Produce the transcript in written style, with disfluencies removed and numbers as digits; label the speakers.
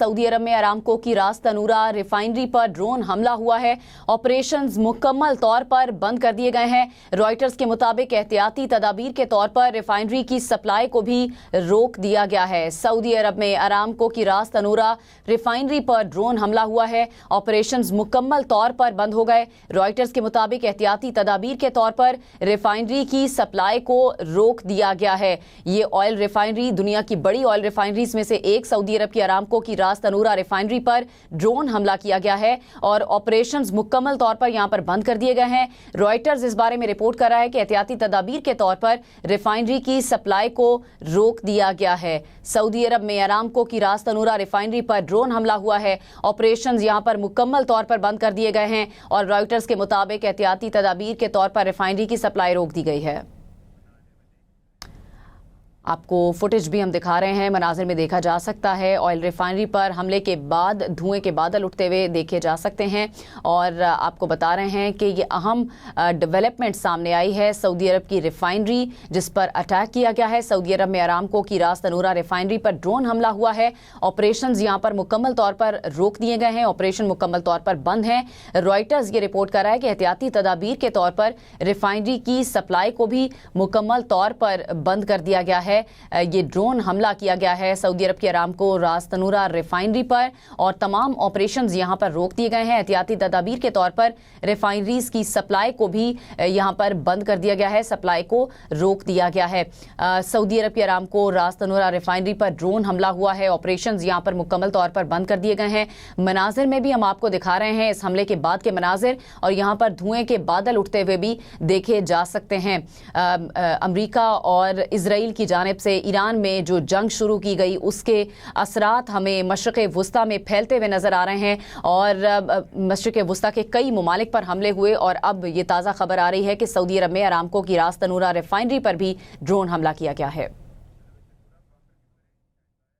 Speaker 1: Saudi अरब में Aramco की रास तनूरा रिफाइनरी पर ड्रोन हमला हुआ है। ऑपरेशंस मुकम्मल तौर पर बंद कर दिए गए हैं। रॉयटर्स के मुताबिक एहतियाती तदाबीर के तौर पर रिफाइनरी की सप्लाई को भी रोक दिया गया है। सऊदी अरब में अरामको की रास तनूरा रिफाइनरी पर ड्रोन हमला हुआ है। ऑपरेशंस मुकम्मल तौर पर बंद हो गए। रॉयटर्स के मुताबिक एहतियाती तदाबीर के तौर पर रिफाइनरी की सप्लाई को रोक दिया गया है। ये ऑयल रिफाइनरी दुनिया की बड़ी ऑयल रिफाइनरीज में से एक सऊदी अरब की अरामको की तनूरा रिफाइनरी पर ड्रोन हमला किया गया है और ऑपरेशंस मुकम्मल तौर पर यहां पर बंद कर दिए गए हैं। रॉयटर्स इस बारे में रिपोर्ट कर रहा है कि एहतियाती तदाबीर के तौर पर रिफाइनरी की सप्लाई को रोक दिया गया है। सऊदी अरब में अरामको की रास तनूरा रिफाइनरी पर ड्रोन हमला हुआ है। ऑपरेशंस यहां पर मुकम्मल तौर पर बंद कर दिए गए हैं और रॉयटर्स के मुताबिक एहतियाती तदाबीर के तौर पर रिफाइनरी की सप्लाई रोक दी गई है। आपको फुटेज भी हम दिखा रहे हैं। मनाजिर में देखा जा सकता है ऑयल रिफाइनरी पर हमले के बाद धुएं के बादल उठते हुए देखे जा सकते हैं और आपको बता रहे हैं कि ये अहम डेवलपमेंट सामने आई है। सऊदी अरब की रिफाइनरी जिस पर अटैक किया गया है। सऊदी अरब में अरामको की रास तनूरा रिफाइनरी पर ड्रोन हमला हुआ है। ऑपरेशंस यहां पर मुकम्मल तौर पर रोक दिए गए हैं। ऑपरेशन मुकम्मल तौर पर बंद है। रॉयटर्स ये रिपोर्ट कर रहा है कि एहतियाती तदाबीर के तौर पर रिफाइनरी की सप्लाई को भी मुकम्मल तौर पर बंद कर दिया गया है। ये ड्रोन हमला किया गया है सऊदी अरब की अरामको रास तनूरा रिफाइनरी पर और तमाम ऑपरेशंस यहां पर रोक दिए गए हैं। एहतियाती तदाबीर के तौर पर रिफाइनरीज की सप्लाई को भी यहां पर बंद कर दिया गया है। सप्लाई को रोक दिया गया है। सऊदी अरब की अरामको रास तनूरा रिफाइनरी पर ड्रोन हमला हुआ है। ऑपरेशंस यहां पर मुकम्मल तौर पर बंद कर दिए गए हैं। मनाजिर में भी हम आपको दिखा रहे हैं इस हमले के बाद के मनाजिर और यहां पर धुएं के बादल उठते हुए भी देखे जा सकते हैं। अमरीका और इजराइल की जानिब से ईरान में जो जंग शुरू की गई उसके असरात हमें मशरिक़ वुस्ता में फैलते हुए नजर आ रहे हैं और मशरिक़ वुस्ता के कई ममालिक पर हमले हुए और अब ये ताज़ा खबर आ रही है कि सऊदी अरब में अरामको की रास तनूरा रिफाइनरी पर भी ड्रोन हमला किया गया है।